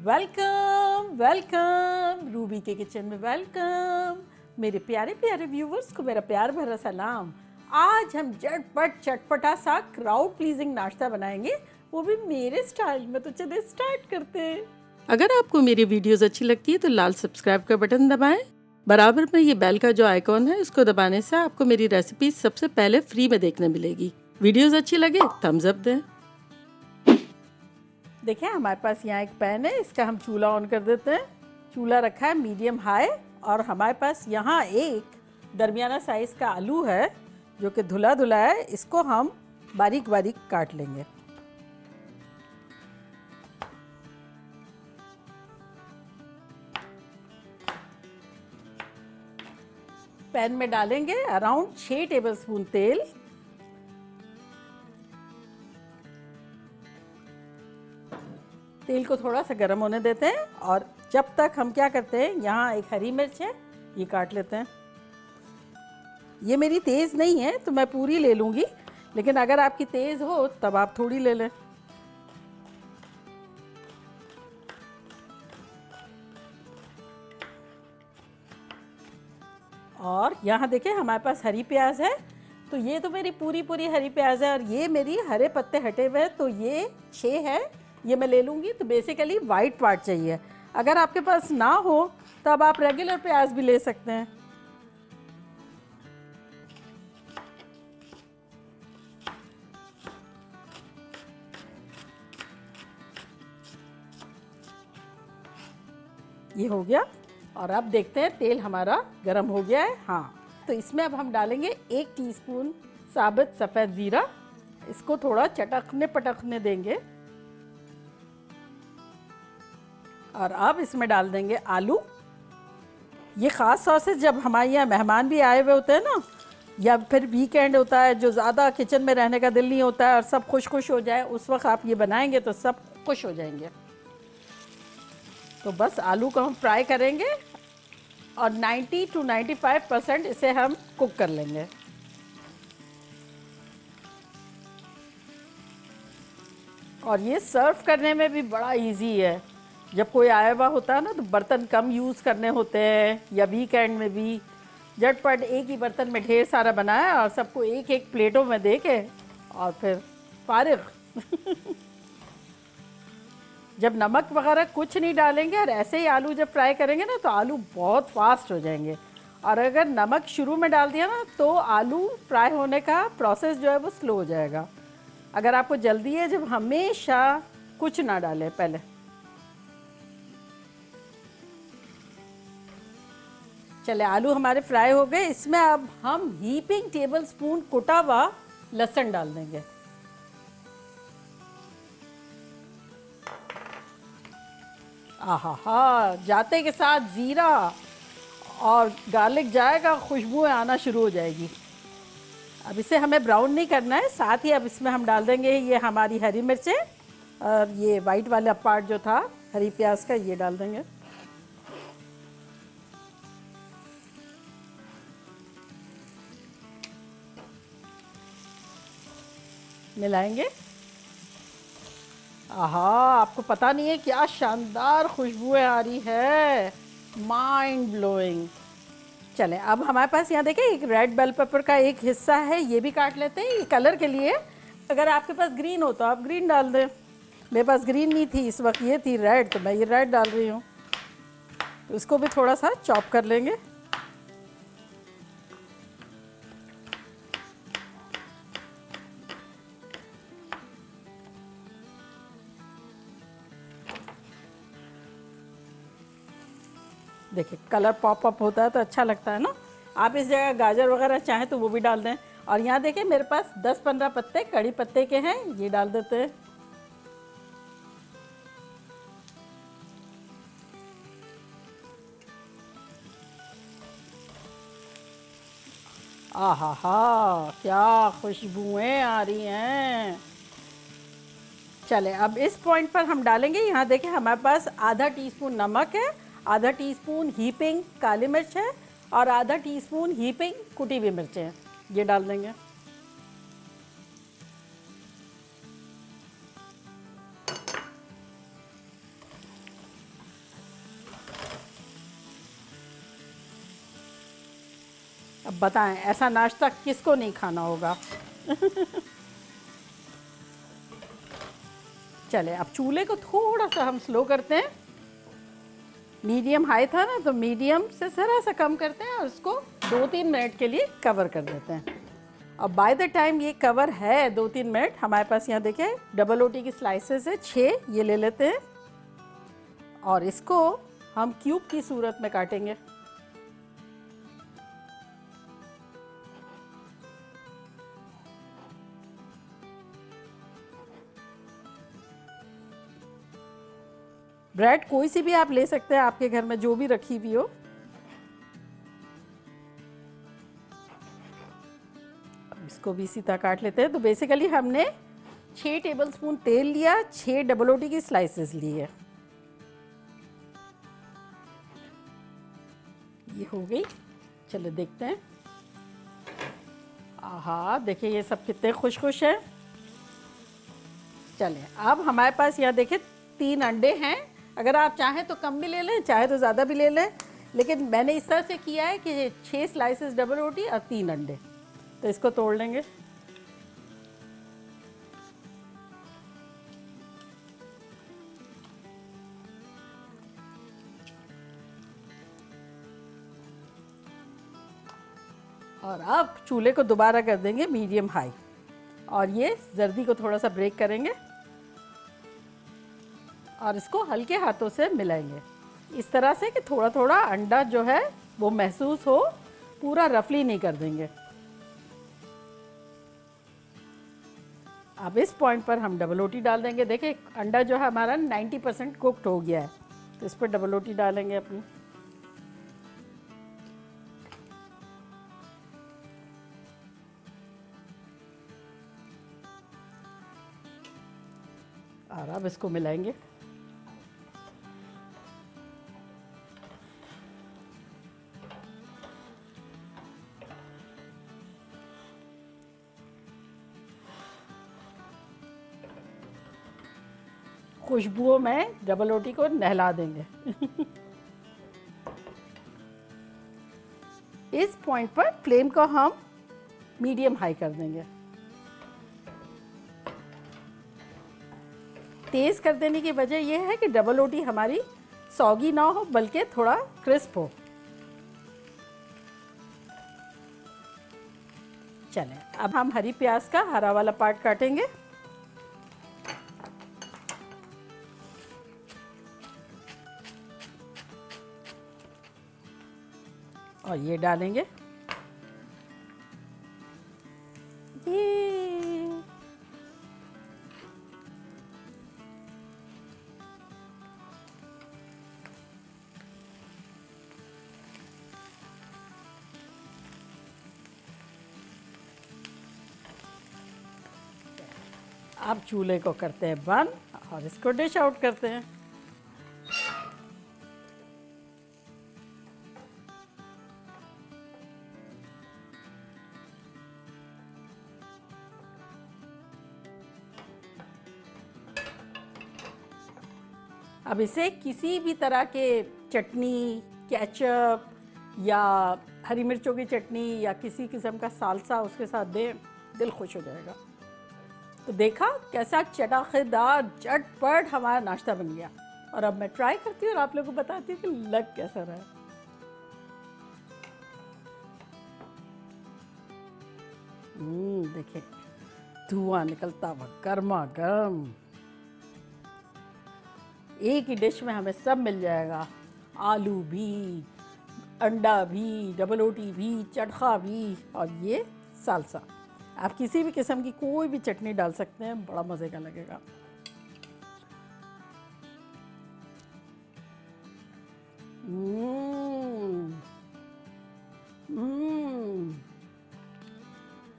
Welcome welcome Ruby के kitchen में welcome. मेरे प्यारे प्यारे व्यूवर्स को मेरा प्यार भरा सलाम। आज हम झटपट चटपटा सा क्राउड प्लीजिंग नाश्ता बनाएंगे, वो भी मेरे स्टाइल में। तो चलिए स्टार्ट करते हैं। अगर आपको मेरी वीडियोस अच्छी लगती है तो लाल सब्सक्राइब का बटन दबाएं। बराबर में ये बेल का जो आइकॉन है इसको दबाने से आपको मेरी रेसिपी सबसे पहले फ्री में देखने मिलेगी। वीडियोस अच्छी लगे थम्स अप दें। देखिए हमारे पास यहाँ एक पैन है, इसका हम चूल्हा ऑन कर देते हैं। चूल्हा रखा है मीडियम हाई और हमारे पास यहाँ एक दरमियाना साइज का आलू है जो कि धुला धुला है। इसको हम बारीक बारीक काट लेंगे। पैन में डालेंगे अराउंड 6 टेबलस्पून तेल। तेल को थोड़ा सा गर्म होने देते हैं और जब तक हम क्या करते हैं, यहाँ एक हरी मिर्च है, ये काट लेते हैं। ये मेरी तेज़ नहीं है तो मैं पूरी ले लूँगी, लेकिन अगर आपकी तेज़ हो तब आप थोड़ी ले लें। और यहाँ देखिए हमारे पास हरी प्याज है, तो ये तो मेरी पूरी हरी प्याज है और ये मेरी हरे पत्ते हटे हुए हैं, तो ये 6 है, ये मैं ले लूँगी। तो बेसिकली वाइट पार्ट चाहिए। अगर आपके पास ना हो तब आप रेगुलर प्याज भी ले सकते हैं। ये हो गया और अब देखते हैं तेल हमारा गरम हो गया है। हाँ, तो इसमें अब हम डालेंगे 1 टीस्पून साबुत सफ़ेद ज़ीरा। इसको थोड़ा चटकने पटकने देंगे और अब इसमें डाल देंगे आलू। ये ख़ास तौर से जब हमारे यहाँ मेहमान भी आए हुए होते हैं ना, या फिर वीकेंड होता है जो ज़्यादा किचन में रहने का दिल नहीं होता है और सब खुश हो जाए, उस वक्त आप ये बनाएंगे तो सब खुश हो जाएंगे। तो बस आलू को हम फ्राई करेंगे और 90 to 95% इसे हम कुक कर लेंगे। और ये सर्व करने में भी बड़ा इजी है। जब कोई आया हुआ होता है ना तो बर्तन कम यूज़ करने होते हैं, या वीकेंड में भी झटपट एक ही बर्तन में ढेर सारा बनाया और सबको एक एक प्लेटों में दे के और फिर फारिग। जब नमक वगैरह कुछ नहीं डालेंगे और ऐसे ही आलू जब फ्राई करेंगे ना तो आलू बहुत फास्ट हो जाएंगे। और अगर नमक शुरू में डाल दिया ना तो आलू फ्राई होने का प्रोसेस जो है वो स्लो हो जाएगा। अगर आपको जल्दी है जब हमेशा कुछ ना डालें पहले। चले आलू हमारे फ्राई हो गए। इसमें अब हम हीपिंग टेबलस्पून कुटा हुआ लहसुन डाल देंगे। आहा, जाते के साथ जीरा और गार्लिक जाएगा, खुशबुएं आना शुरू हो जाएगी। अब इसे हमें ब्राउन नहीं करना है। साथ ही अब इसमें हम डाल देंगे ये हमारी हरी मिर्चें और ये वाइट वाला पार्ट जो था हरी प्याज का, ये डाल देंगे। मिलाएंगे। आहा, आपको पता नहीं है क्या शानदार खुशबुएं आ रही है, माइंड ब्लोइंग। चलें अब हमारे पास यहाँ देखें एक रेड बेल पेपर का एक हिस्सा है, ये भी काट लेते हैं, ये कलर के लिए। अगर आपके पास ग्रीन हो तो आप ग्रीन डाल दें। मेरे पास ग्रीन नहीं थी इस वक्त, ये थी रेड, तो मैं ये रेड डाल रही हूँ। तो इसको भी थोड़ा सा चॉप कर लेंगे। देखिए कलर पॉप अप होता है तो अच्छा लगता है ना। आप इस जगह गाजर वगैरह चाहें तो वो भी डाल दें। और यहाँ देखिए मेरे पास 10-15 पत्ते कड़ी पत्ते के हैं, ये डाल देते हैं। आहा हा, क्या खुशबुएं आ रही हैं। चले अब इस पॉइंट पर हम डालेंगे, यहाँ देखिए हमारे पास आधा टीस्पून नमक है, आधा टीस्पून हीपिंग काली मिर्च है और आधा टीस्पून हीपिंग कुटी हुई मिर्चें हैं, ये डाल देंगे। अब बताएं ऐसा नाश्ता किसको नहीं खाना होगा। चले अब चूल्हे को थोड़ा सा हम स्लो करते हैं। मीडियम हाई था ना, तो मीडियम से ज़रा सा कम करते हैं और उसको 2-3 मिनट के लिए कवर कर देते हैं। अब बाय द टाइम ये कवर है 2-3 मिनट, हमारे पास यहाँ देखें डबल रोटी की स्लाइसेस है 6, ये ले लेते हैं और इसको हम क्यूब की सूरत में काटेंगे। ब्रेड कोई सी भी आप ले सकते हैं, आपके घर में जो भी रखी हुई हो। अब इसको भी इसी तरह काट लेते हैं। तो बेसिकली हमने 6 टेबलस्पून तेल लिया, 6 डबल रोटी की स्लाइसेस ली है। ये हो गई। चलो देखते हैं। आहा देखिए ये सब कितने खुश खुश हैं। चलें अब हमारे पास यहाँ देखिए 3 अंडे हैं। अगर आप चाहें तो कम भी ले लें, चाहे तो ज़्यादा भी ले लें, लेकिन मैंने इस तरह से किया है कि 6 स्लाइसेस डबल रोटी और 3 अंडे। तो इसको तोड़ लेंगे। और अब चूल्हे को दोबारा कर देंगे मीडियम हाई और ये जर्दी को थोड़ा सा ब्रेक करेंगे और इसको हल्के हाथों से मिलाएंगे इस तरह से कि थोड़ा थोड़ा अंडा जो है वो महसूस हो, पूरा रफली नहीं कर देंगे। अब इस पॉइंट पर हम डबल रोटी डाल देंगे। देखिए अंडा जो है हमारा 90% कुक्ड हो गया है, तो इस पर डबल रोटी डालेंगे अपनी। और अब इसको मिलाएंगे। खुशबुओं में डबल रोटी को नहला देंगे। इस पॉइंट पर फ्लेम को हम मीडियम हाई कर देंगे। तेज कर देने की वजह यह है कि डबल रोटी हमारी सौगी ना हो बल्कि थोड़ा क्रिस्प हो। चलें अब हम हरी प्याज का हरा वाला पार्ट काटेंगे। और ये डालेंगे। ये अब चूल्हे को करते हैं बंद और इसको डिश आउट करते हैं। अब इसे किसी भी तरह के चटनी, केचप या हरी मिर्चों की चटनी या किसी किस्म का सालसा उसके साथ दें, दिल खुश हो जाएगा। तो देखा कैसा चटाखेदार झटपट हमारा नाश्ता बन गया। और अब मैं ट्राई करती हूँ और आप लोगों को बताती हूँ कि लग कैसा रहा। देखिए धुआं निकलता हुआ गर्मा गर्म। एक ही डिश में हमें सब मिल जाएगा, आलू भी, अंडा भी, डबल रोटी भी, चटखा भी और ये सालसा। आप किसी भी किस्म की कोई भी चटनी डाल सकते हैं, बड़ा मज़े का लगेगा।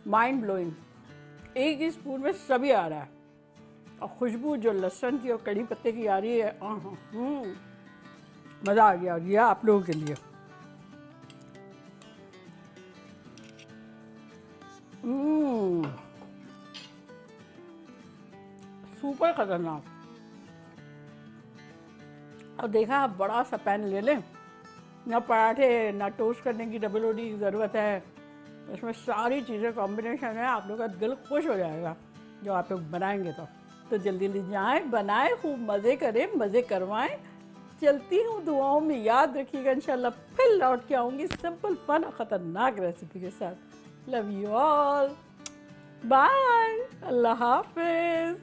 Mind blowing. एक ही स्पून में सभी आ रहा है और खुशबू जो लहसुन की और कड़ी पत्ते की आ रही है, मज़ा आ गया। और ये आप लोगों के लिए सुपर खतरनाक। और देखा आप बड़ा सा पैन ले लें, ना पराठे ना टोस्ट करने की डबल रोटी की ज़रूरत है, इसमें सारी चीज़ें कॉम्बिनेशन है, आप लोग का दिल खुश हो जाएगा जो आप लोग बनाएंगे तो जल्दी जल्दी जाएं, बनाएं, खूब मज़े करें, मज़े करवाएं। चलती हूँ, दुआओं में याद रखिएगा। इंशाल्लाह फिर लौट के आऊँगी सिंपल फन और ख़तरनाक रेसिपी के साथ। लव यू ऑल, बाय, अल्लाह हाफिज़।